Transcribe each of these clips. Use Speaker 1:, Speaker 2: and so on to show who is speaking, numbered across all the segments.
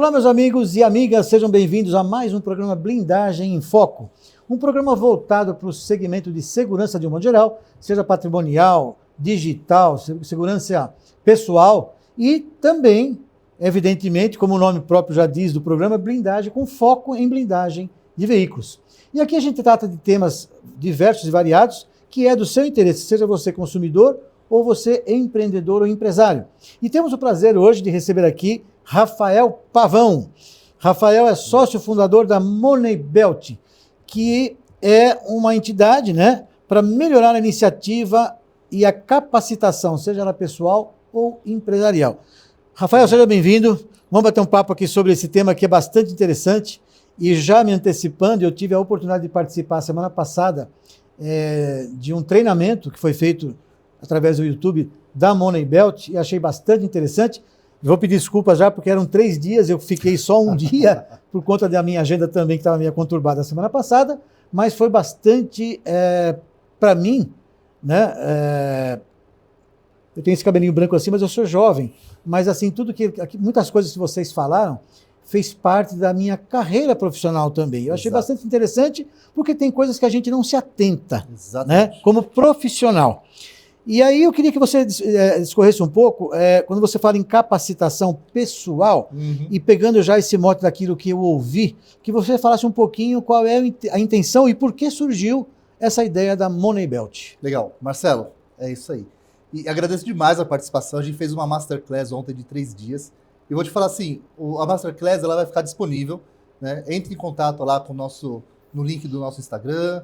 Speaker 1: Olá, meus amigos e amigas, sejam bem-vindos a mais um programa Blindagem em Foco. Um programa voltado para o segmento de segurança de um modo geral, seja patrimonial, digital, segurança pessoal e também, evidentemente, como o nome próprio já diz do programa, blindagem com foco em blindagem de veículos. E aqui a gente trata de temas diversos e variados que é do seu interesse, seja você consumidor ou você empreendedor ou empresário. E temos o prazer hoje de receber aqui Rafael Pavão. Rafael é sócio fundador da Moneybelt, que é uma entidade, para melhorar a iniciativa e a capacitação, seja ela pessoal ou empresarial. Rafael, seja bem-vindo. Vamos bater um papo aqui sobre esse tema que é bastante interessante. E já me antecipando, eu tive a oportunidade de participar semana passada de um treinamento que foi feito através do YouTube da Moneybelt e achei bastante interessante. Vou pedir desculpas já, porque eram 3 dias, eu fiquei só um dia, por conta da minha agenda também, que estava meio conturbada a semana passada, mas foi bastante, para mim, eu tenho esse cabelinho branco assim, mas eu sou jovem, mas assim, muitas coisas que vocês falaram, fez parte da minha carreira profissional também. Eu achei bastante interessante, porque tem coisas que a gente não se atenta, como profissional. E aí eu queria que você discorresse um pouco, quando você fala em capacitação pessoal, e pegando já esse mote daquilo que eu ouvi, que você falasse um pouquinho qual é a intenção e por que surgiu essa ideia da Moneybelt.
Speaker 2: Legal. Marcelo, é isso aí. E agradeço demais a participação, a gente fez uma Masterclass ontem de 3 dias, e vou te falar assim, a Masterclass ela vai ficar disponível, entre em contato lá no link do nosso Instagram,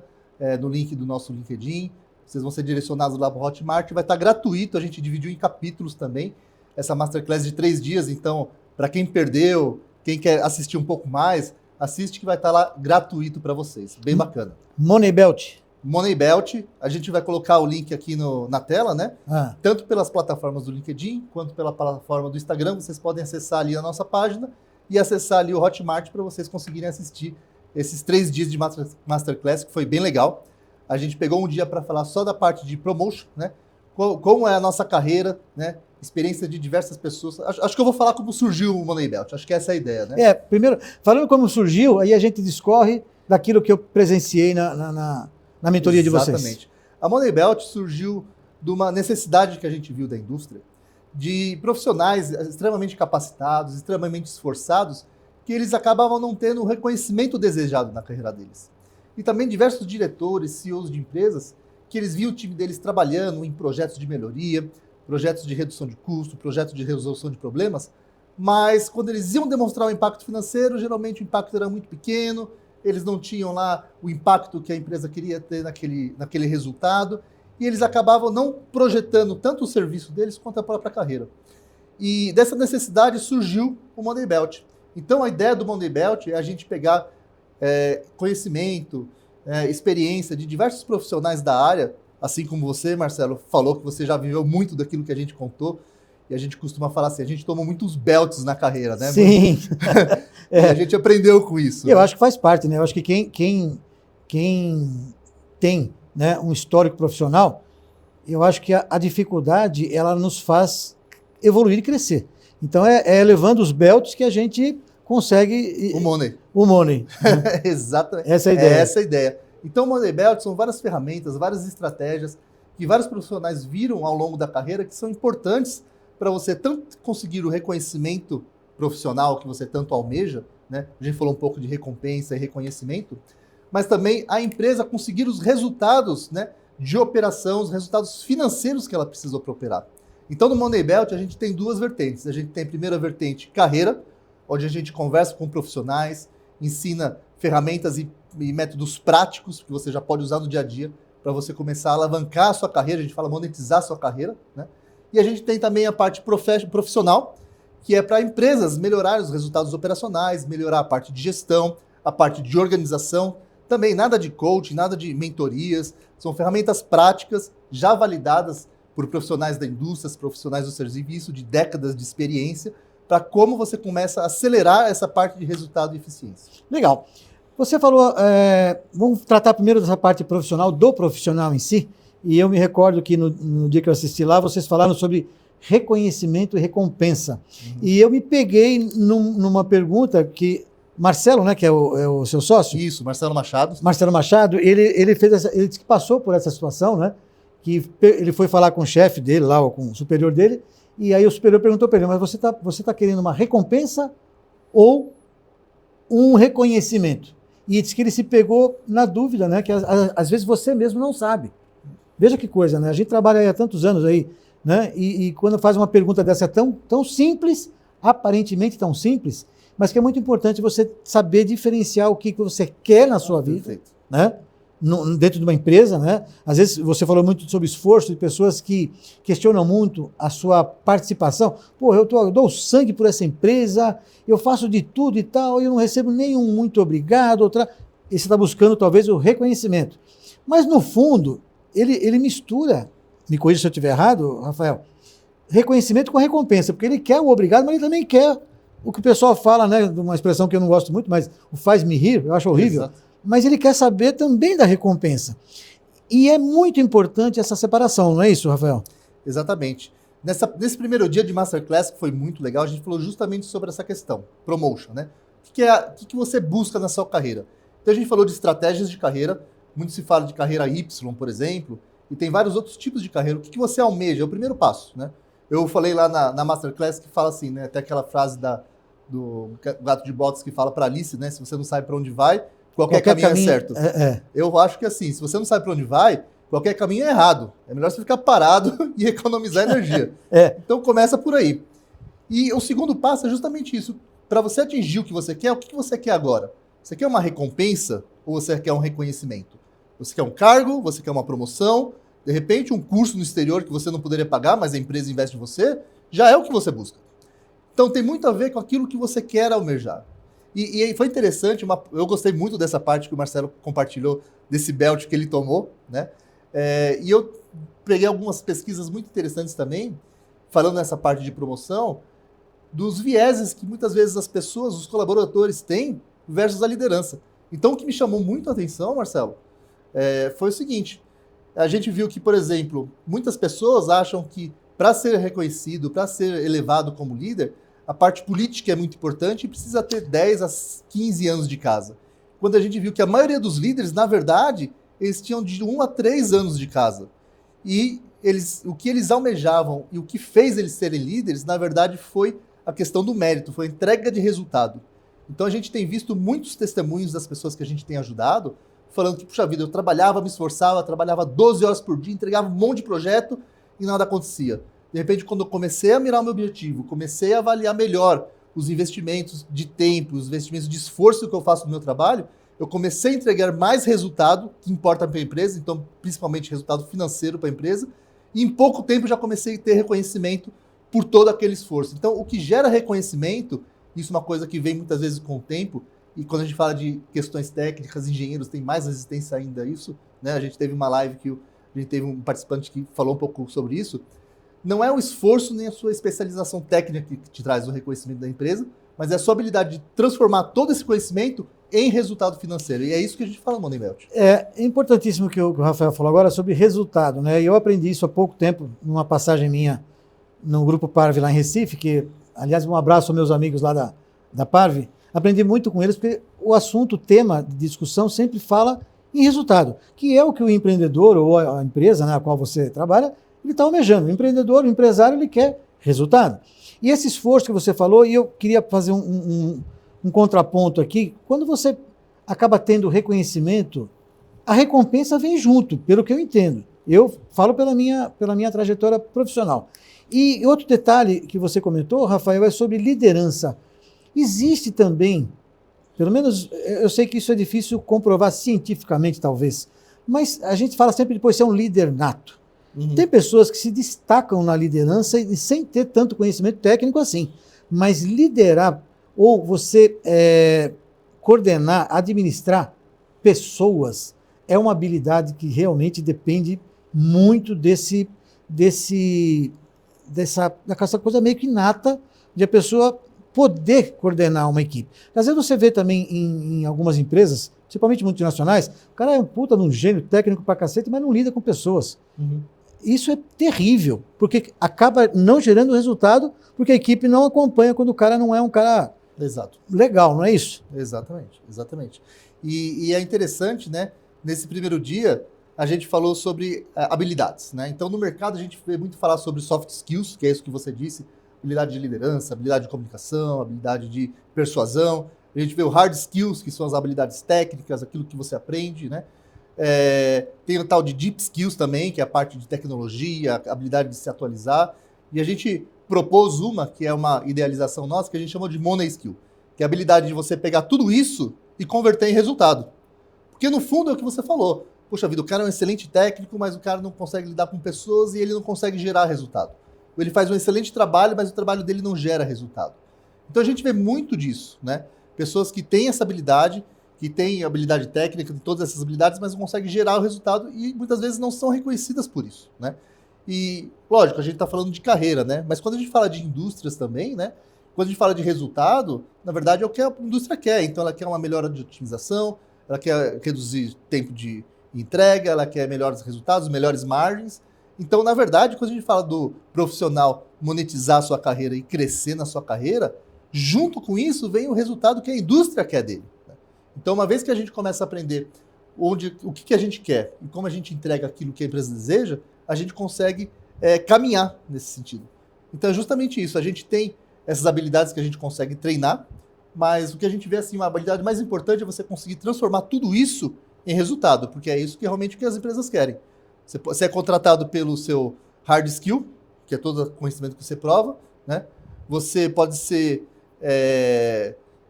Speaker 2: no link do nosso LinkedIn. Vocês vão ser direcionados lá para o Hotmart, vai estar gratuito, a gente dividiu em capítulos também, essa Masterclass de 3 dias, então, para quem perdeu, quem quer assistir um pouco mais, assiste que vai estar lá gratuito para vocês, bem bacana.
Speaker 1: Moneybelt,
Speaker 2: a gente vai colocar o link aqui na tela, tanto pelas plataformas do LinkedIn, quanto pela plataforma do Instagram, vocês podem acessar ali a nossa página e acessar ali o Hotmart para vocês conseguirem assistir esses 3 dias de Masterclass, que foi bem legal. A gente pegou um dia para falar só da parte de promotion, como é a nossa carreira, experiência de diversas pessoas. Acho que eu vou falar como surgiu o Moneybelt, acho que essa é a ideia,
Speaker 1: Primeiro, falando como surgiu, aí a gente discorre daquilo que eu presenciei na mentoria de vocês.
Speaker 2: Exatamente. A Moneybelt surgiu de uma necessidade que a gente viu da indústria, de profissionais extremamente capacitados, extremamente esforçados, que eles acabavam não tendo o reconhecimento desejado na carreira deles. E também diversos diretores, CEOs de empresas, que eles viam o time deles trabalhando em projetos de melhoria, projetos de redução de custo, projetos de resolução de problemas, mas quando eles iam demonstrar o impacto financeiro, geralmente o impacto era muito pequeno, eles não tinham lá o impacto que a empresa queria ter naquele resultado, e eles acabavam não projetando tanto o serviço deles quanto a própria carreira. E dessa necessidade surgiu o Moneybelt. Então a ideia do Moneybelt é a gente pegar conhecimento, experiência de diversos profissionais da área, assim como você, Marcelo, falou que você já viveu muito daquilo que a gente contou, e a gente costuma falar assim, a gente tomou muitos belts na carreira, né?
Speaker 1: Sim.
Speaker 2: E a gente aprendeu com isso.
Speaker 1: Eu acho que faz parte, Eu acho que quem tem um histórico profissional, eu acho que a dificuldade, ela nos faz evoluir e crescer. Então é levando os belts que a gente consegue... O money.
Speaker 2: Exatamente.
Speaker 1: Essa é a ideia.
Speaker 2: É essa a ideia. Então, o Moneybelt são várias ferramentas, várias estratégias que vários profissionais viram ao longo da carreira que são importantes para você tanto conseguir o reconhecimento profissional que você tanto almeja, A gente falou um pouco de recompensa e reconhecimento, mas também a empresa conseguir os resultados, de operação, os resultados financeiros que ela precisa para operar. Então, no Moneybelt, a gente tem 2 vertentes. A gente tem a primeira vertente, carreira, onde a gente conversa com profissionais, ensina ferramentas e métodos práticos que você já pode usar no dia a dia para você começar a alavancar a sua carreira, a gente fala monetizar a sua carreira, E a gente tem também a parte profissional, que é para empresas melhorarem os resultados operacionais, melhorar a parte de gestão, a parte de organização, também nada de coaching, nada de mentorias, são ferramentas práticas já validadas por profissionais da indústria, profissionais do serviço, de décadas de experiência, para como você começa a acelerar essa parte de resultado e eficiência.
Speaker 1: Legal. Você falou, vamos tratar primeiro dessa parte profissional, do profissional em si, e eu me recordo que no dia que eu assisti lá, vocês falaram sobre reconhecimento e recompensa. E eu me peguei numa pergunta que Marcelo, né, que é o seu sócio?
Speaker 2: Isso, Marcelo Machado.
Speaker 1: Marcelo Machado, ele disse que passou por essa situação, né? Que ele foi falar com o chefe dele lá, ou com o superior dele, e aí o superior perguntou para ele, mas você tá querendo uma recompensa ou um reconhecimento? E disse que ele se pegou na dúvida, né? Que às vezes você mesmo não sabe. Veja que coisa, né? A gente trabalha aí há tantos anos aí, né? E quando faz uma pergunta dessa tão simples, aparentemente tão simples, mas que é muito importante você saber diferenciar o que você quer na sua vida,
Speaker 2: Perfeito.
Speaker 1: né? Dentro de uma empresa, né? Às vezes você falou muito sobre esforço de pessoas que questionam muito a sua participação. Pô, eu dou sangue por essa empresa, eu faço de tudo e tal, e eu não recebo nenhum muito obrigado. E você está buscando talvez o reconhecimento. Mas no fundo, ele mistura, me corrija se eu estiver errado, Rafael, reconhecimento com recompensa, porque ele quer o obrigado, mas ele também quer o que o pessoal fala, né? De uma expressão que eu não gosto muito, mas o faz-me rir, eu acho horrível.
Speaker 2: Exato.
Speaker 1: Mas ele quer saber também da recompensa. E é muito importante essa separação, não é isso, Rafael?
Speaker 2: Exatamente. Nesse primeiro dia de Masterclass, que foi muito legal, a gente falou justamente sobre essa questão, promotion, né? O que você busca na sua carreira? Então a gente falou de estratégias de carreira, muito se fala de carreira Y, por exemplo, e tem vários outros tipos de carreira. O que você almeja? É o primeiro passo, né? Eu falei lá na Masterclass que fala assim, né? Até aquela frase do gato de botas que fala para Alice, né? Se você não sabe para onde vai, qualquer caminho é certo. Eu acho que assim, se você não sabe para onde vai, qualquer caminho é errado. É melhor você ficar parado e economizar energia. Então começa por aí. E o segundo passo é justamente isso. Para você atingir o que você quer, o que você quer agora? Você quer uma recompensa ou você quer um reconhecimento? Você quer um cargo? Você quer uma promoção? De repente, um curso no exterior que você não poderia pagar, mas a empresa investe em você, já é o que você busca. Então tem muito a ver com aquilo que você quer almejar. E foi interessante, eu gostei muito dessa parte que o Marcelo compartilhou, desse belt que ele tomou, né? E eu peguei algumas pesquisas muito interessantes também, falando nessa parte de promoção, dos vieses que muitas vezes as pessoas, os colaboradores têm versus a liderança. Então o que me chamou muito a atenção, Marcelo, foi o seguinte, a gente viu que, por exemplo, muitas pessoas acham que para ser reconhecido, para ser elevado como líder, a parte política é muito importante e precisa ter 10 a 15 anos de casa. Quando a gente viu que a maioria dos líderes, na verdade, eles tinham de 1 a 3 anos de casa. E o que eles almejavam e o que fez eles serem líderes, na verdade, foi a questão do mérito, foi a entrega de resultado. Então a gente tem visto muitos testemunhos das pessoas que a gente tem ajudado, falando que, puxa vida, eu trabalhava, me esforçava, trabalhava 12 horas por dia, entregava um monte de projeto e nada acontecia. De repente, quando eu comecei a mirar o meu objetivo, comecei a avaliar melhor os investimentos de tempo, os investimentos de esforço que eu faço no meu trabalho, eu comecei a entregar mais resultado, que importa para a empresa, então principalmente resultado financeiro para a empresa, e em pouco tempo já comecei a ter reconhecimento por todo aquele esforço. Então, o que gera reconhecimento, isso é uma coisa que vem muitas vezes com o tempo, e quando a gente fala de questões técnicas, engenheiros tem mais resistência ainda a isso, né? A gente teve uma live que a gente teve um participante que falou um pouco sobre isso. Não é o esforço nem a sua especialização técnica que te traz o reconhecimento da empresa, mas é a sua habilidade de transformar todo esse conhecimento em resultado financeiro. E é isso que a gente fala no Money Belt.
Speaker 1: É importantíssimo que o Rafael falou agora sobre resultado, né? E eu aprendi isso há pouco tempo, numa passagem minha no Grupo Parve lá em Recife, que, aliás, um abraço aos meus amigos lá da Parve. Aprendi muito com eles, porque o assunto, o tema de discussão sempre fala em resultado, que é o que o empreendedor ou a empresa na qual você trabalha, ele está almejando. O empreendedor, o empresário, ele quer resultado. E esse esforço que você falou, e eu queria fazer um contraponto aqui, quando você acaba tendo reconhecimento, a recompensa vem junto, pelo que eu entendo. Eu falo pela minha trajetória profissional. E outro detalhe que você comentou, Rafael, é sobre liderança. Existe também, pelo menos eu sei que isso é difícil comprovar cientificamente, talvez, mas a gente fala sempre depois de ser um líder nato. Tem pessoas que se destacam na liderança e sem ter tanto conhecimento técnico assim, mas liderar ou você coordenar, administrar pessoas é uma habilidade que realmente depende muito dessa coisa meio que inata de a pessoa poder coordenar uma equipe. Às vezes você vê também em algumas empresas, principalmente multinacionais, o cara é um puta de um gênio técnico pra cacete, mas não lida com pessoas. isso é terrível, porque acaba não gerando resultado, porque a equipe não acompanha quando o cara não é um cara
Speaker 2: Exato.
Speaker 1: legal, não é isso?
Speaker 2: Exatamente, exatamente. E é interessante, né? Nesse primeiro dia, a gente falou sobre habilidades, né? Então, no mercado, a gente vê muito falar sobre soft skills, que é isso que você disse, habilidade de liderança, habilidade de comunicação, habilidade de persuasão. A gente vê o hard skills, que são as habilidades técnicas, aquilo que você aprende, né? Tem o tal de deep skills também, que é a parte de tecnologia, a habilidade de se atualizar. E a gente propôs uma, que é uma idealização nossa, que a gente chamou de money skill, que é a habilidade de você pegar tudo isso e converter em resultado. Porque no fundo é o que você falou. Poxa vida, o cara é um excelente técnico, mas o cara não consegue lidar com pessoas e ele não consegue gerar resultado. Ele faz um excelente trabalho, mas o trabalho dele não gera resultado. Então a gente vê muito disso, né? Pessoas que têm essa habilidade, que têm habilidade técnica, todas essas habilidades, mas não conseguem gerar o resultado e muitas vezes não são reconhecidas por isso, né? E, lógico, a gente está falando de carreira, né? Mas quando a gente fala de indústrias também, né? Quando a gente fala de resultado, na verdade é o que a indústria quer. Então ela quer uma melhora de otimização, ela quer reduzir tempo de entrega, ela quer melhores resultados, melhores margens. Então, na verdade, quando a gente fala do profissional monetizar a sua carreira e crescer na sua carreira, junto com isso vem o resultado que a indústria quer dele. Então, uma vez que a gente começa a aprender o que a gente quer e como a gente entrega aquilo que a empresa deseja, a gente consegue caminhar nesse sentido. Então, é justamente isso. A gente tem essas habilidades que a gente consegue treinar, mas o que a gente vê assim, uma habilidade mais importante é você conseguir transformar tudo isso em resultado, porque é isso que realmente que as empresas querem. Você é contratado pelo seu hard skill, que é todo o conhecimento que você prova, né? Você pode ser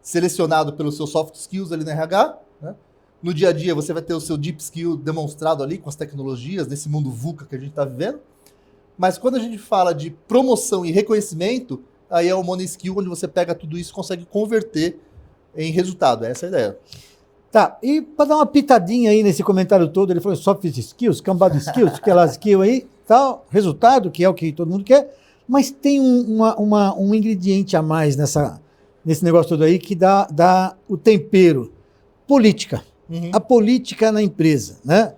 Speaker 2: selecionado pelos seus soft skills ali na RH, né? No dia a dia você vai ter o seu deep skill demonstrado ali com as tecnologias, nesse mundo VUCA que a gente está vivendo. Mas quando a gente fala de promoção e reconhecimento, aí é o money skill, onde você pega tudo isso e consegue converter em resultado. Essa é a ideia.
Speaker 1: Tá, e para dar uma pitadinha aí nesse comentário todo, ele falou soft skills, cambado skills, aquela skill aí, tal, resultado, que é o que todo mundo quer, mas tem um ingrediente a mais nesse negócio todo aí que dá o tempero. Política.
Speaker 2: Uhum.
Speaker 1: A política na empresa, né?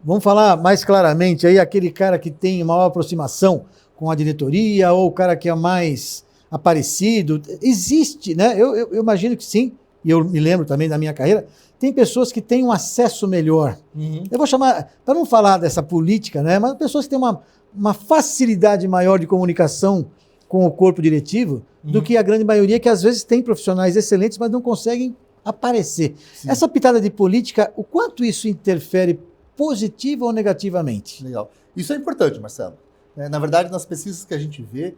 Speaker 1: Vamos falar mais claramente aí, aquele cara que tem maior aproximação com a diretoria, ou o cara que é mais aparecido. Existe, né? Eu imagino que sim, e eu me lembro também da minha carreira, tem pessoas que têm um acesso melhor.
Speaker 2: Uhum.
Speaker 1: Eu vou chamar, para não falar dessa política, né? Mas pessoas que têm uma facilidade maior de comunicação com o corpo diretivo do que a grande maioria, que às vezes tem profissionais excelentes, mas não conseguem aparecer. Sim. Essa pitada de política, o quanto isso interfere positiva ou negativamente?
Speaker 2: Legal. Isso é importante, Marcelo. Na verdade, nas pesquisas que a gente vê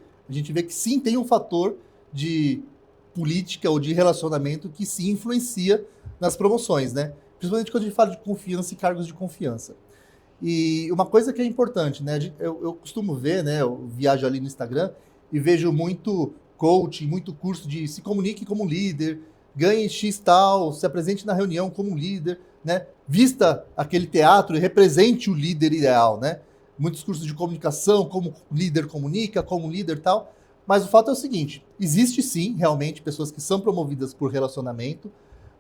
Speaker 2: que sim, tem um fator de política ou de relacionamento que se influencia nas promoções, né? Principalmente quando a gente fala de confiança e cargos de confiança. E uma coisa que é importante, né? Eu costumo ver, né? Eu viajo ali no Instagram e vejo muito coaching, muito curso de se comunique como líder, ganhe X tal, se apresente na reunião como líder, né? Vista aquele teatro e represente o líder ideal, né? Muitos cursos de comunicação, como líder comunica, como líder tal. Mas o fato é o seguinte, existe sim, realmente, pessoas que são promovidas por relacionamento,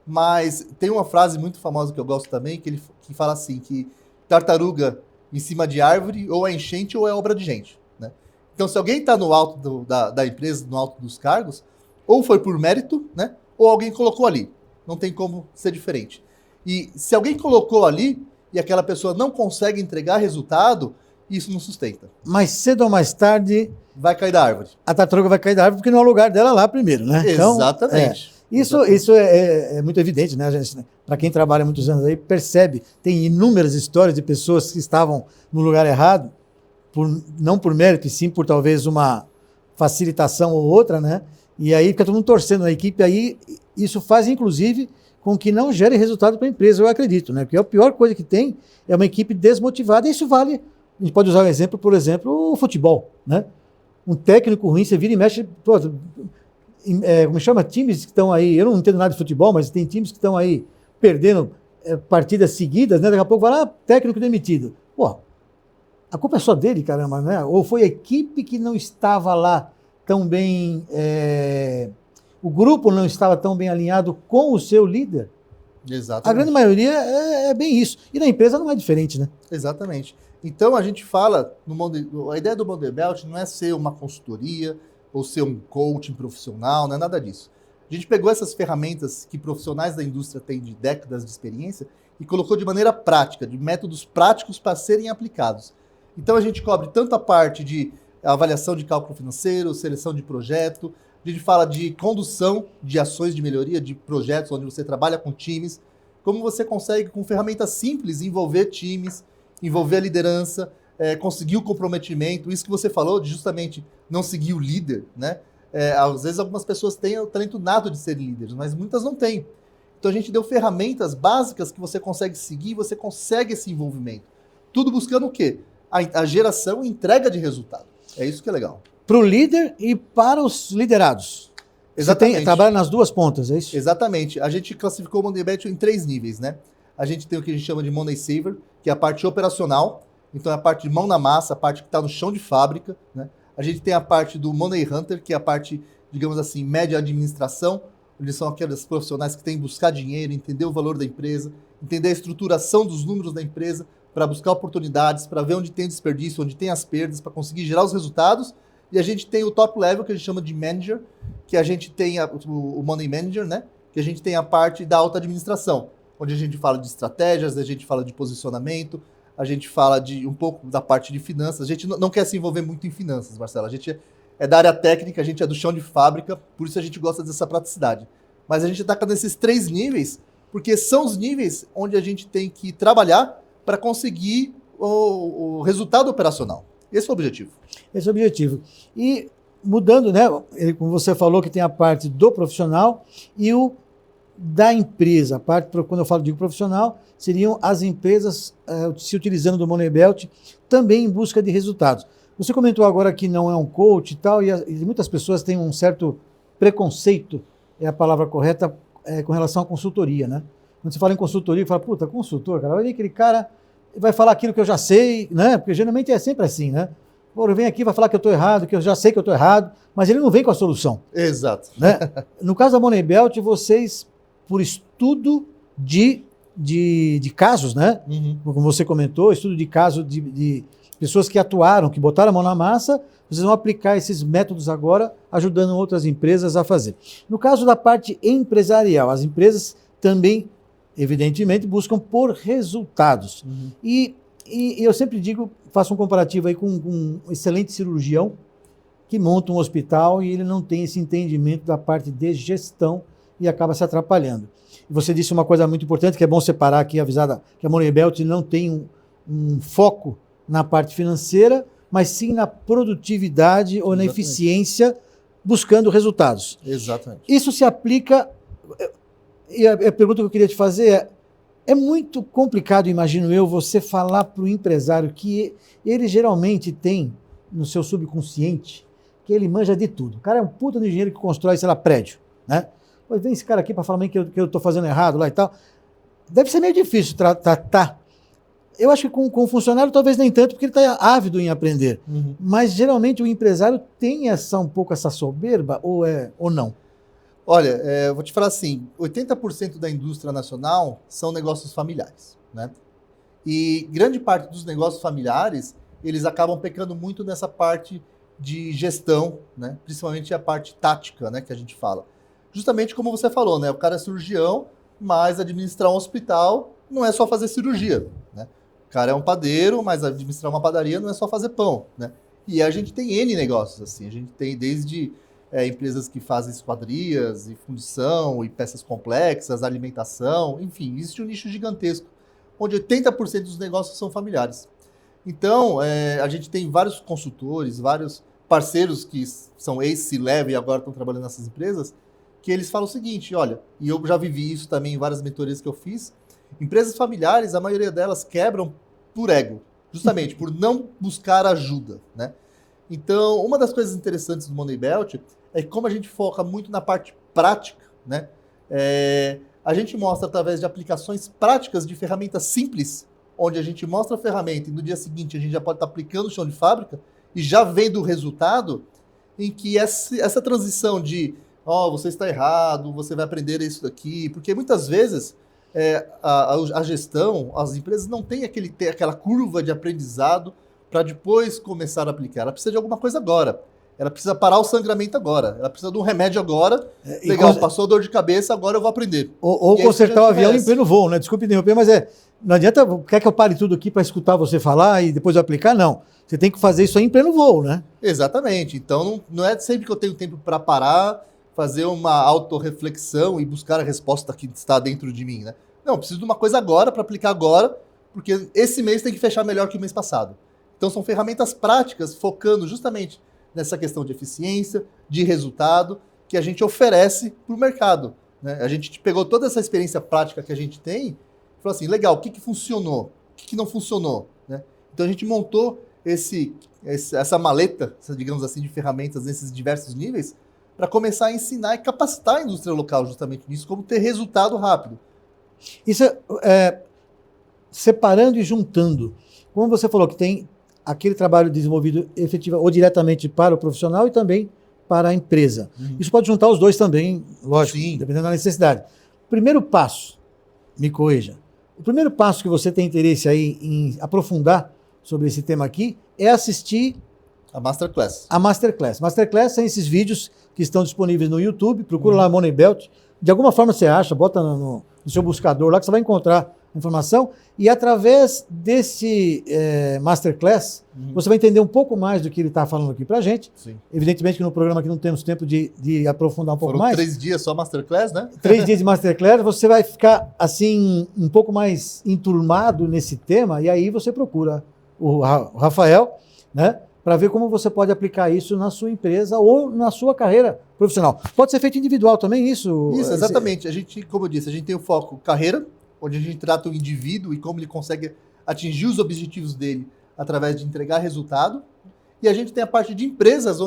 Speaker 2: mas tem uma frase muito famosa que eu gosto também, que fala assim, que tartaruga em cima de árvore ou é enchente ou é obra de gente, né? Então, se alguém está no alto da empresa, no alto dos cargos, ou foi por mérito, né? Ou alguém colocou ali. Não tem como ser diferente. E se alguém colocou ali e aquela pessoa não consegue entregar resultado, isso não sustenta.
Speaker 1: Mais cedo ou mais tarde...
Speaker 2: vai cair da árvore.
Speaker 1: A tartaruga vai cair da árvore porque não é o lugar dela lá primeiro, né?
Speaker 2: Exatamente.
Speaker 1: Então, isso é muito evidente, né? Para quem trabalha há muitos anos aí, percebe. Tem inúmeras histórias de pessoas que estavam no lugar errado, não por mérito, e sim por talvez uma facilitação ou outra, né? E aí fica todo mundo torcendo na equipe, aí isso faz, inclusive, com que não gere resultado para a empresa, eu acredito, né? Porque a pior coisa que tem é uma equipe desmotivada, e isso vale, a gente pode usar um exemplo, por exemplo, o futebol, né? Um técnico ruim, você vira e mexe, como chama? Times que estão aí, eu não entendo nada de futebol, mas tem times que estão aí perdendo partidas seguidas, né? Daqui a pouco vai lá, técnico demitido. Pô, a culpa é só dele, caramba, né? Ou foi a equipe que não estava lá tão bem, o grupo não estava tão bem alinhado com o seu líder, A
Speaker 2: Exatamente.
Speaker 1: grande maioria é bem isso. E na empresa não é diferente, né?
Speaker 2: Exatamente. Então a gente fala, a ideia do Monday Belt não é ser uma consultoria ou ser um coaching profissional, não é nada disso. A gente pegou essas ferramentas que profissionais da indústria têm de décadas de experiência e colocou de maneira prática, de métodos práticos para serem aplicados. Então a gente cobre tanto a parte de avaliação de cálculo financeiro, seleção de projeto, a gente fala de condução de ações de melhoria de projetos onde você trabalha com times, como você consegue com ferramentas simples envolver times, envolver a liderança, conseguir o comprometimento, isso que você falou de justamente não seguir o líder, né? Às vezes algumas pessoas têm o talento nato de serem líderes, mas muitas não têm. Então a gente deu ferramentas básicas que você consegue seguir e você consegue esse envolvimento. Tudo buscando o quê? A geração e entrega de resultado. É isso que é legal.
Speaker 1: Para o líder e para os liderados.
Speaker 2: Exatamente.
Speaker 1: Você trabalha nas duas pontas, é isso?
Speaker 2: Exatamente. A gente classificou o Monday Belt em 3 níveis, né? A gente tem o que a gente chama de Monday Saver, que é a parte operacional, então é a parte de mão na massa, a parte que está no chão de fábrica, né? A gente tem a parte do Money Hunter, que é a parte, digamos assim, média administração, onde são aqueles profissionais que têm que buscar dinheiro, entender o valor da empresa, entender a estruturação dos números da empresa, para buscar oportunidades, para ver onde tem desperdício, onde tem as perdas, para conseguir gerar os resultados. E a gente tem o top level, que a gente chama de manager, que a gente tem o Money Manager, né? Que a gente tem a parte da alta administração, onde a gente fala de estratégias, a gente fala de posicionamento, a gente fala de um pouco da parte de finanças. A gente não quer se envolver muito em finanças, Marcelo. A gente é da área técnica, a gente é do chão de fábrica, por isso a gente gosta dessa praticidade. Mas a gente ataca nesses 3 níveis, porque são os níveis onde a gente tem que trabalhar para conseguir o resultado operacional. Esse é o objetivo.
Speaker 1: Esse é o objetivo. E mudando, né? Como você falou, que tem a parte do profissional e o da empresa. A parte, quando eu digo profissional, seriam as empresas se utilizando do Money Belt também em busca de resultados. Você comentou agora que não é um coach e tal, e muitas pessoas têm um certo preconceito, é a palavra correta, com relação à consultoria, né? Quando você fala em consultoria, fala, puta, consultor, cara, olha aquele cara vai falar aquilo que eu já sei, né? Porque geralmente é sempre assim, né? Pô, ele vem aqui, vai falar que eu estou errado, que eu já sei que eu estou errado, mas ele não vem com a solução.
Speaker 2: Exato.
Speaker 1: Né? No caso da Money Belt, vocês, por estudo de casos, né?
Speaker 2: Uhum.
Speaker 1: Como você comentou, estudo de casos de pessoas que atuaram, que botaram a mão na massa, vocês vão aplicar esses métodos agora, ajudando outras empresas a fazer. No caso da parte empresarial, as empresas também, evidentemente, buscam por resultados.
Speaker 2: Uhum.
Speaker 1: E eu sempre digo, faço um comparativo aí com um excelente cirurgião que monta um hospital e ele não tem esse entendimento da parte de gestão e acaba se atrapalhando. E você disse uma coisa muito importante, que é bom separar aqui, avisada, que a Money Belt não tem um foco na parte financeira, mas sim na produtividade ou na eficiência, buscando resultados.
Speaker 2: Exatamente.
Speaker 1: Isso se aplica... E a pergunta que eu queria te fazer é muito complicado, imagino eu, você falar para o empresário que ele geralmente tem no seu subconsciente que ele manja de tudo. O cara é um puta de engenheiro que constrói, sei lá, prédio, né? Pois vem esse cara aqui para falar que eu estou fazendo errado lá e tal. Deve ser meio difícil tratar. Eu acho que com o funcionário talvez nem tanto, porque ele está ávido em aprender.
Speaker 2: Uhum.
Speaker 1: Mas geralmente o empresário tem um pouco essa soberba ou não?
Speaker 2: Olha, eu vou te falar assim, 80% da indústria nacional são negócios familiares, né? E grande parte dos negócios familiares, eles acabam pecando muito nessa parte de gestão, né? Principalmente a parte tática, né, que a gente fala. Justamente como você falou, né? O cara é cirurgião, mas administrar um hospital não é só fazer cirurgia, né? O cara é um padeiro, mas administrar uma padaria não é só fazer pão, né? E a gente tem N negócios, assim. A gente tem desde empresas que fazem esquadrias e fundição e peças complexas, alimentação, enfim, existe um nicho gigantesco, onde 80% dos negócios são familiares. Então, a gente tem vários consultores, vários parceiros que são ex-C-Level e agora estão trabalhando nessas empresas, que eles falam o seguinte, olha, e eu já vivi isso também em várias mentorias que eu fiz, empresas familiares, a maioria delas quebram por ego, justamente por não buscar ajuda, né? Então, uma das coisas interessantes do Money Belt é que como a gente foca muito na parte prática, né? A gente mostra através de aplicações práticas de ferramentas simples, onde a gente mostra a ferramenta e no dia seguinte a gente já pode estar aplicando no chão de fábrica e já vendo o resultado em que essa transição de você está errado, você vai aprender isso daqui, porque muitas vezes a gestão, as empresas não têm aquela curva de aprendizado para depois começar a aplicar. Ela precisa de alguma coisa agora. Ela precisa parar o sangramento agora. Ela precisa de um remédio agora. Legal, passou dor de cabeça, agora eu vou aprender.
Speaker 1: Ou consertar o avião em pleno voo, né? Desculpe interromper, mas não adianta, quer que eu pare tudo aqui para escutar você falar e depois eu aplicar? Não. Você tem que fazer isso aí em pleno voo, né?
Speaker 2: Exatamente. Então, não é sempre que eu tenho tempo para parar, fazer uma autorreflexão e buscar a resposta que está dentro de mim, né? Não, eu preciso de uma coisa agora, para aplicar agora, porque esse mês tem que fechar melhor que o mês passado. Então, são ferramentas práticas focando justamente nessa questão de eficiência, de resultado, que a gente oferece para o mercado, né? A gente pegou toda essa experiência prática que a gente tem e falou assim, legal, o que funcionou? O que não funcionou? Né? Então, a gente montou essa maleta, digamos assim, de ferramentas nesses diversos níveis, para começar a ensinar e capacitar a indústria local justamente nisso, como ter resultado rápido.
Speaker 1: Isso separando e juntando. Como você falou que tem aquele trabalho desenvolvido efetivo ou diretamente para o profissional e também para a empresa. Isso pode juntar os dois também, lógico, sim, dependendo da necessidade. Primeiro passo, me corrija, o primeiro passo que você tem interesse aí em aprofundar sobre esse tema aqui é assistir
Speaker 2: a Masterclass.
Speaker 1: A Masterclass. Masterclass são esses vídeos que estão disponíveis no YouTube, procura lá Money Belt, de alguma forma você acha, bota no seu buscador lá que você vai encontrar informação, e através desse Masterclass, você vai entender um pouco mais do que ele está falando aqui para a gente. Sim. Evidentemente que no programa aqui não temos tempo de aprofundar um pouco mais.
Speaker 2: 3 dias só Masterclass, né?
Speaker 1: 3 dias de Masterclass, você vai ficar assim um pouco mais enturmado nesse tema, e aí você procura o Rafael, né, para ver como você pode aplicar isso na sua empresa ou na sua carreira profissional. Pode ser feito individual também, isso?
Speaker 2: Isso, exatamente. A gente, como eu disse, a gente tem o foco carreira, onde a gente trata o indivíduo e como ele consegue atingir os objetivos dele através de entregar resultado. E a gente tem a parte de empresas,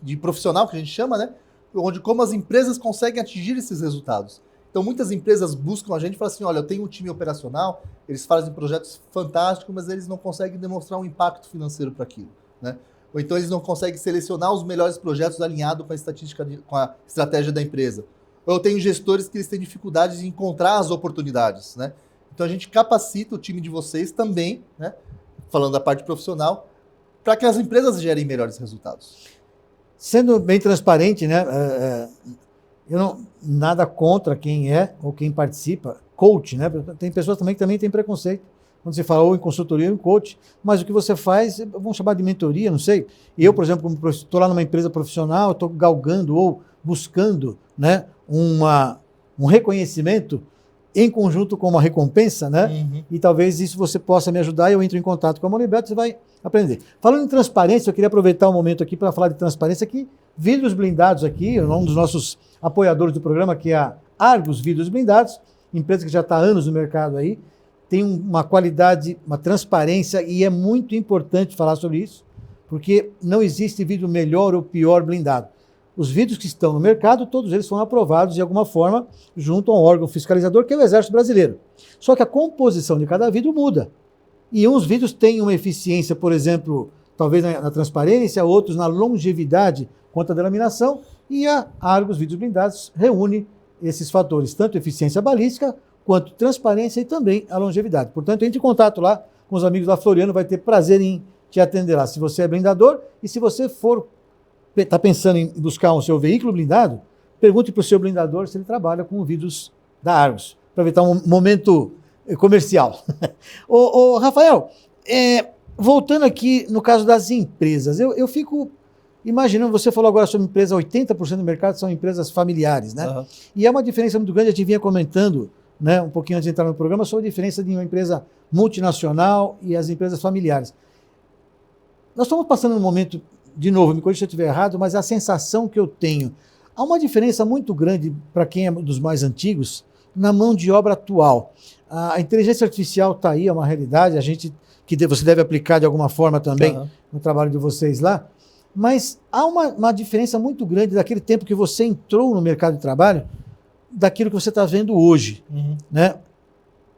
Speaker 2: de profissional, que a gente chama, né? Onde como as empresas conseguem atingir esses resultados. Então, muitas empresas buscam a gente e falam assim, olha, eu tenho um time operacional, eles fazem projetos fantásticos, mas eles não conseguem demonstrar um impacto financeiro para aquilo, né? Ou então eles não conseguem selecionar os melhores projetos alinhados com a estatística, com a estratégia da empresa. Ou eu tenho gestores que eles têm dificuldades de encontrar as oportunidades, né? Então a gente capacita o time de vocês também, né? Falando da parte profissional, para que as empresas gerem melhores resultados.
Speaker 1: Sendo bem transparente, né? Eu não nada contra quem é ou quem participa, coach, né? Tem pessoas também que também têm preconceito quando você fala ou em consultoria ou em coach, mas o que você faz, vamos chamar de mentoria, não sei. Eu, por exemplo, como estou lá numa empresa profissional, estou galgando ou buscando, né, um reconhecimento em conjunto com uma recompensa, né? E talvez isso você possa me ajudar e eu entro em contato com a Money Belt, você vai aprender. Falando em transparência, eu queria aproveitar um momento aqui para falar de transparência aqui. Vidros blindados aqui, um dos nossos apoiadores do programa, que é a Argos Vidros Blindados, empresa que já está há anos no mercado aí, tem uma qualidade, uma transparência, e é muito importante falar sobre isso, porque não existe vidro melhor ou pior blindado. Os vidros que estão no mercado, todos eles foram aprovados de alguma forma junto a um órgão fiscalizador, que é o Exército Brasileiro. Só que a composição de cada vidro muda. E uns vidros têm uma eficiência, por exemplo, talvez na transparência, outros na longevidade quanto à delaminação, e a Argos Vidros Blindados reúne esses fatores, tanto eficiência balística, quanto transparência e também a longevidade. Portanto, entre em contato lá com os amigos da Floriano, vai ter prazer em te atender lá. Se você é blindador e se você está pensando em buscar o seu veículo blindado, pergunte para o seu blindador se ele trabalha com vidros da Argos. Aproveitar um momento comercial. Ô, Rafael, voltando aqui no caso das empresas, eu fico imaginando, você falou agora sobre empresa, 80% do mercado são empresas familiares, né? Uhum. E é uma diferença muito grande, a gente vinha comentando, né, um pouquinho antes de entrar no programa, sobre a diferença de uma empresa multinacional e as empresas familiares. Nós estamos passando um momento, de novo, me corrija se eu estiver errado, mas a sensação que eu tenho, há uma diferença muito grande para quem é dos mais antigos, na mão de obra atual. A inteligência artificial está aí, é uma realidade, você deve aplicar de alguma forma também no trabalho de vocês lá, mas há uma diferença muito grande daquele tempo que você entrou no mercado de trabalho, daquilo que você está vendo hoje. Né?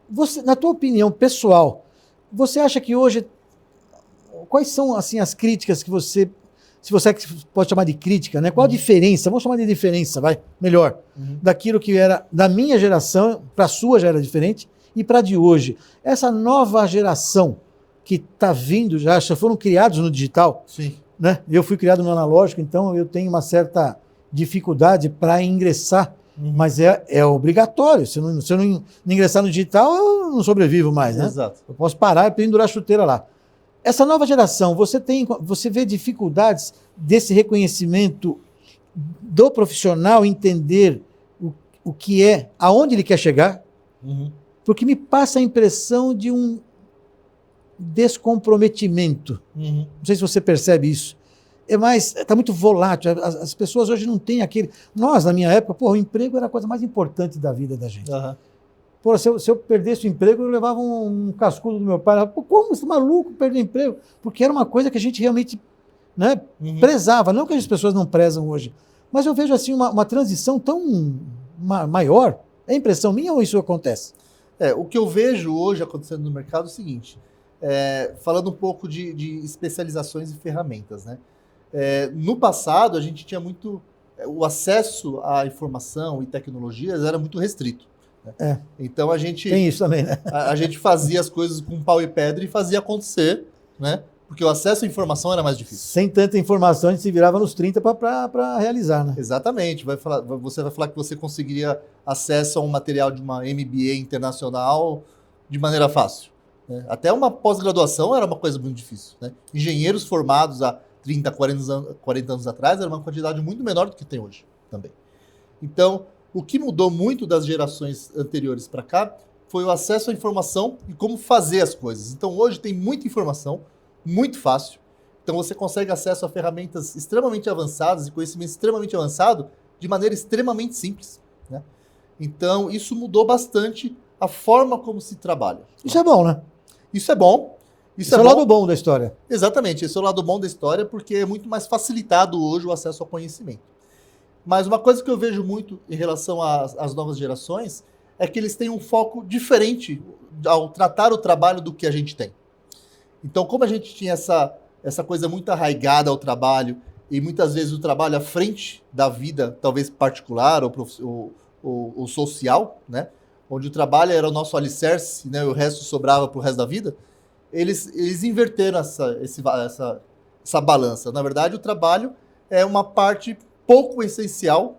Speaker 1: Você, na tua opinião pessoal, você acha que hoje, quais são assim, as críticas que você se você pode chamar de crítica, né? Qual a diferença? Vamos chamar de diferença, vai, melhor. Daquilo que era da minha geração, para a sua já era diferente, e para a de hoje. Essa nova geração que está vindo, já foram criados no digital,
Speaker 2: Sim.
Speaker 1: né? Eu fui criado no analógico, então eu tenho uma certa dificuldade para ingressar, mas é obrigatório. Se eu não ingressar no digital, eu não sobrevivo mais, né?
Speaker 2: Exato.
Speaker 1: Eu posso parar e pendurar a chuteira lá. Essa nova geração, você vê dificuldades desse reconhecimento do profissional entender o que é, aonde ele quer chegar? Porque me passa a impressão de um descomprometimento. Não sei se você percebe isso. Está muito volátil. As pessoas hoje não têm aquele... Nós, na minha época, o emprego era a coisa mais importante da vida da gente. Pô, se eu perdesse o emprego, eu levava um cascudo do meu pai. Pô, como esse maluco perdeu o emprego? Porque era uma coisa que a gente realmente, né, prezava. Não que as pessoas não prezam hoje. Mas eu vejo assim uma transição tão maior. É impressão minha ou isso acontece?
Speaker 2: O que eu vejo hoje acontecendo no mercado é o seguinte, falando um pouco de especializações e ferramentas, né? No passado, a gente tinha muito... O acesso à informação e tecnologias era muito restrito. Né? Então a gente...
Speaker 1: Tem isso também, né?
Speaker 2: A gente fazia as coisas com pau e pedra e fazia acontecer, né? Porque o acesso à informação era mais difícil.
Speaker 1: Sem tanta informação, a gente se virava nos 30 para realizar, né?
Speaker 2: Exatamente. Você vai falar que você conseguiria acesso a um material de uma MBA internacional de maneira fácil. Né? Até uma pós-graduação era uma coisa muito difícil. Né? Engenheiros formados há 30, 40 anos atrás era uma quantidade muito menor do que tem hoje também. Então, o que mudou muito das gerações anteriores para cá foi o acesso à informação e como fazer as coisas. Então, hoje tem muita informação, muito fácil. Então você consegue acesso a ferramentas extremamente avançadas e conhecimento extremamente avançado de maneira extremamente simples. Né? Então isso mudou bastante a forma como se trabalha.
Speaker 1: Isso é bom, né?
Speaker 2: Isso é bom.
Speaker 1: Isso é o lado bom da história.
Speaker 2: Exatamente, esse é o lado bom da história porque é muito mais facilitado hoje o acesso ao conhecimento. Mas uma coisa que eu vejo muito em relação às novas gerações é que eles têm um foco diferente ao tratar o trabalho do que a gente tem. Então, como a gente tinha essa coisa muito arraigada ao trabalho e muitas vezes o trabalho à frente da vida, talvez particular ou social, né? Onde o trabalho era o nosso alicerce, né? E o resto sobrava para o resto da vida, eles inverteram essa balança. Na verdade, o trabalho é uma parte pouco essencial,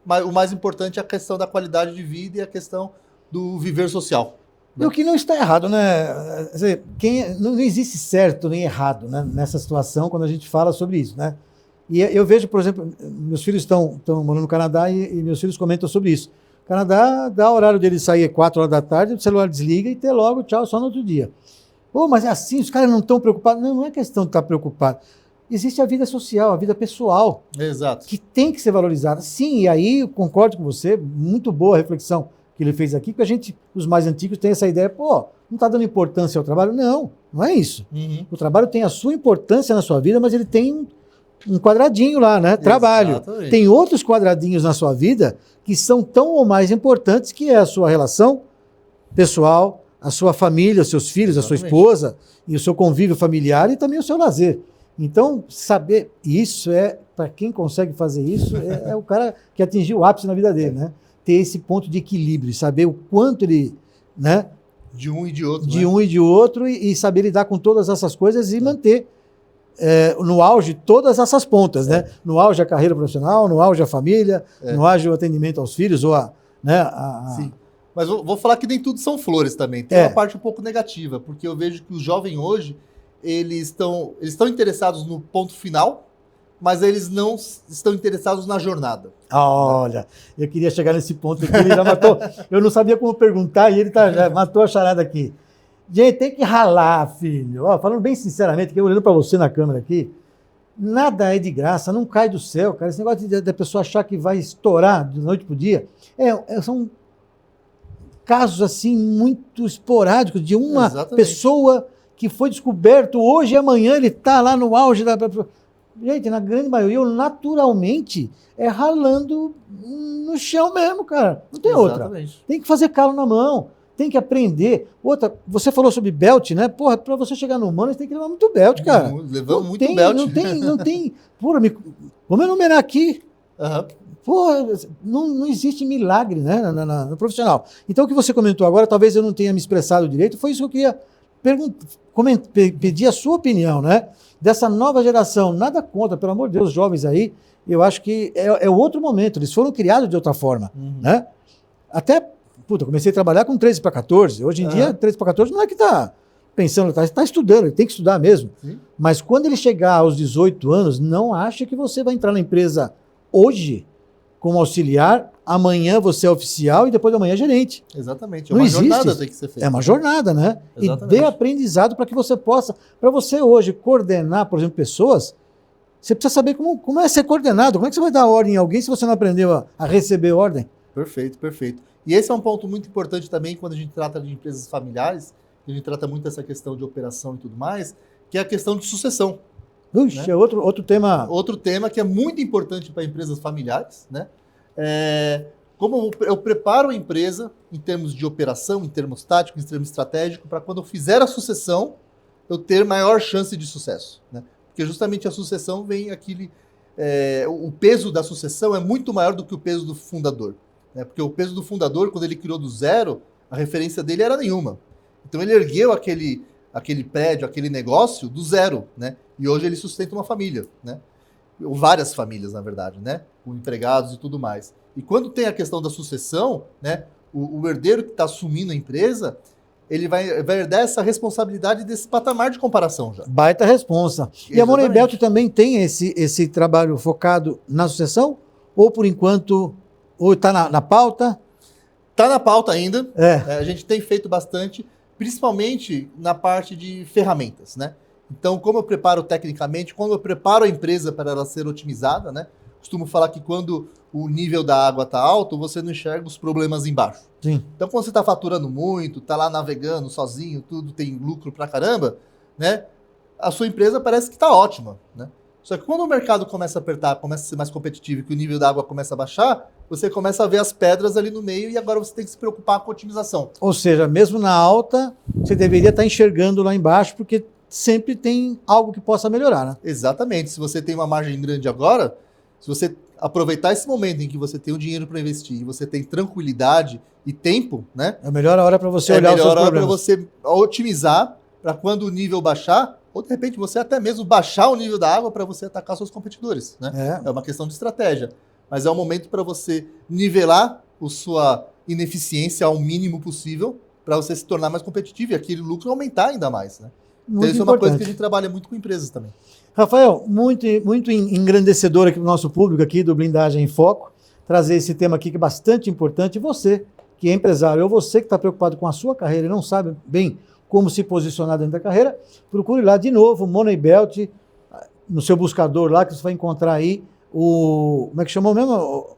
Speaker 2: mas o mais importante é a questão da qualidade de vida e a questão do viver social.
Speaker 1: E o que não está errado, né? Não existe certo nem errado, né, nessa situação quando a gente fala sobre isso, né? E eu vejo, por exemplo, meus filhos estão morando no Canadá e meus filhos comentam sobre isso. O Canadá dá o horário deles sair 4 horas da tarde, o celular desliga e até logo, tchau, só no outro dia. Pô, mas é assim, os caras não estão preocupados. Não é questão de estar preocupado. Existe a vida social, a vida pessoal.
Speaker 2: Exato.
Speaker 1: Que tem que ser valorizada. Sim, e aí eu concordo com você, muito boa a reflexão que ele fez aqui, porque a gente, os mais antigos, tem essa ideia, pô, não está dando importância ao trabalho? Não é isso. O trabalho tem a sua importância na sua vida, mas ele tem um quadradinho lá, né? Trabalho.
Speaker 2: Exatamente.
Speaker 1: Tem outros quadradinhos na sua vida que são tão ou mais importantes, que é a sua relação pessoal, a sua família, os seus filhos,
Speaker 2: Exatamente.
Speaker 1: a sua esposa, e o seu convívio familiar e também o seu lazer. Então, saber isso para quem consegue fazer isso, é o cara que atingiu o ápice na vida dele, né? Ter esse ponto de equilíbrio, saber o quanto ele, né?
Speaker 2: De um e de outro.
Speaker 1: De um e de outro, e saber lidar com todas essas coisas e manter no auge todas essas pontas, né? No auge a carreira profissional, no auge a família, no auge o atendimento aos filhos, ou
Speaker 2: Sim. Mas vou falar que nem tudo são flores também. Tem uma parte um pouco negativa, porque eu vejo que os jovens hoje, eles estão interessados no ponto final, mas eles não estão interessados na jornada.
Speaker 1: Olha, eu queria chegar nesse ponto aqui, ele já matou. Eu não sabia como perguntar e ele já matou a charada aqui. Gente, tem que ralar, filho. Ó, falando bem sinceramente, olhando para você na câmera aqui, nada é de graça, não cai do céu, cara. Esse negócio da pessoa achar que vai estourar de noite para o dia, são casos assim muito esporádicos de uma pessoa que foi descoberto hoje e amanhã ele está lá no auge da... Gente, na grande maioria, naturalmente, ralando no chão mesmo, cara. Não tem outra. Tem que fazer calo na mão. tem que aprender. Outra, você falou sobre belt, né? Porra, para você chegar no humano, você tem que levar muito belt, cara.
Speaker 2: Levamos muito belt.
Speaker 1: Não tem. Porra, vamos enumerar aqui.
Speaker 2: Uhum.
Speaker 1: Porra, não existe milagre, né, no profissional. Então, o que você comentou agora, talvez eu não tenha me expressado direito, foi isso que eu queria pedir a sua opinião, né? Dessa nova geração. Nada contra, pelo amor de Deus, jovens aí, eu acho que é outro momento. Eles foram criados de outra forma, né? Até, eu comecei a trabalhar com 13 para 14. Hoje em dia, 13 para 14 não é que está pensando, está estudando, ele tem que estudar mesmo. Sim. Mas quando ele chegar aos 18 anos, não acha que você vai entrar na empresa hoje como auxiliar, amanhã você é oficial e depois da manhã é gerente.
Speaker 2: Exatamente. É uma jornada tem que ser feita.
Speaker 1: É uma jornada, né? Exatamente. E dê aprendizado para que você possa, para você hoje coordenar, por exemplo, pessoas, você precisa saber como é ser coordenado, como é que você vai dar ordem em alguém se você não aprendeu a receber ordem. Perfeito,
Speaker 2: perfeito. E esse é um ponto muito importante também quando a gente trata de empresas familiares, a gente trata muito dessa questão de operação e tudo mais, que é a questão de sucessão.
Speaker 1: Puxa, né? É outro tema.
Speaker 2: Outro tema que é muito importante para empresas familiares, né? Como eu preparo a empresa em termos de operação, em termos táticos, em termos estratégicos, para quando eu fizer a sucessão, eu ter maior chance de sucesso, né? Porque justamente a sucessão vem o peso da sucessão é muito maior do que o peso do fundador, né? Porque o peso do fundador, quando ele criou do zero, a referência dele era nenhuma. Então ele ergueu aquele prédio, aquele negócio do zero, né? E hoje ele sustenta uma família, né? Ou várias famílias, na verdade, né? Com empregados e tudo mais. E quando tem a questão da sucessão, né? O herdeiro que está assumindo a empresa, ele vai herdar essa responsabilidade desse patamar de comparação já.
Speaker 1: Baita responsa. Exatamente. E a Money Belt também tem esse trabalho focado na sucessão? Ou por enquanto, ou está na pauta?
Speaker 2: Está na pauta ainda. A gente tem feito bastante, principalmente na parte de ferramentas, né? Então, como eu preparo tecnicamente, como eu preparo a empresa para ela ser otimizada, né? Costumo falar que quando o nível da água está alto, você não enxerga os problemas embaixo.
Speaker 1: Sim.
Speaker 2: Então, quando você está faturando muito, está lá navegando sozinho, tudo tem lucro pra caramba, né? A sua empresa parece que está ótima, né? Só que quando o mercado começa a apertar, começa a ser mais competitivo e que o nível da água começa a baixar, você começa a ver as pedras ali no meio e agora você tem que se preocupar com a otimização.
Speaker 1: Ou seja, mesmo na alta, você deveria estar enxergando lá embaixo, porque sempre tem algo que possa melhorar, né?
Speaker 2: Exatamente. Se você tem uma margem grande agora, se você aproveitar esse momento em que você tem o dinheiro para investir e você tem tranquilidade e tempo, né?
Speaker 1: É a melhor hora para você olhar os seus problemas. É a melhor hora
Speaker 2: para você otimizar para quando o nível baixar, ou de repente você até mesmo baixar o nível da água para você atacar seus competidores, né? É uma questão de estratégia. Mas é um momento para você nivelar a sua ineficiência ao mínimo possível para você se tornar mais competitivo e aquele lucro aumentar ainda mais, né? Então isso é uma coisa que a gente trabalha muito com empresas também.
Speaker 1: Rafael, muito engrandecedor aqui para o nosso público aqui do Blindagem em Foco, trazer esse tema aqui que é bastante importante. Você que é empresário ou você que está preocupado com a sua carreira e não sabe bem como se posicionar dentro da carreira, procure lá de novo o Money Belt, no seu buscador lá, que você vai encontrar aí como é que chamou mesmo?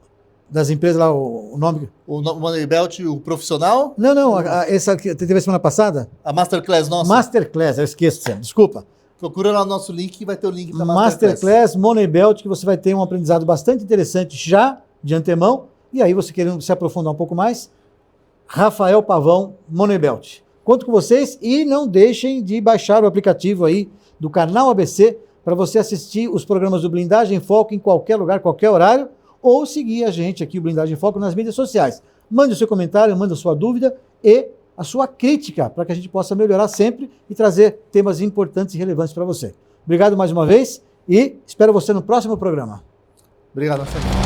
Speaker 1: Das empresas lá, o nome?
Speaker 2: O Money Belt, o profissional?
Speaker 1: Não, essa que teve a semana passada?
Speaker 2: A Masterclass nossa?
Speaker 1: Masterclass, eu esqueço sempre, desculpa.
Speaker 2: Procura lá no nosso link que vai ter o link para
Speaker 1: Masterclass Money Belt, que você vai ter um aprendizado bastante interessante já de antemão, e aí você querendo se aprofundar um pouco mais, Rafael Pavão, Money Belt. Conto com vocês e não deixem de baixar o aplicativo aí do canal ABC para você assistir os programas do Blindagem em Foco em qualquer lugar, qualquer horário, ou seguir a gente aqui, o Blindagem em Foco, nas mídias sociais. Mande o seu comentário, mande a sua dúvida e a sua crítica, para que a gente possa melhorar sempre e trazer temas importantes e relevantes para você. Obrigado mais uma vez e espero você no próximo programa.
Speaker 2: Obrigado, Marcelo.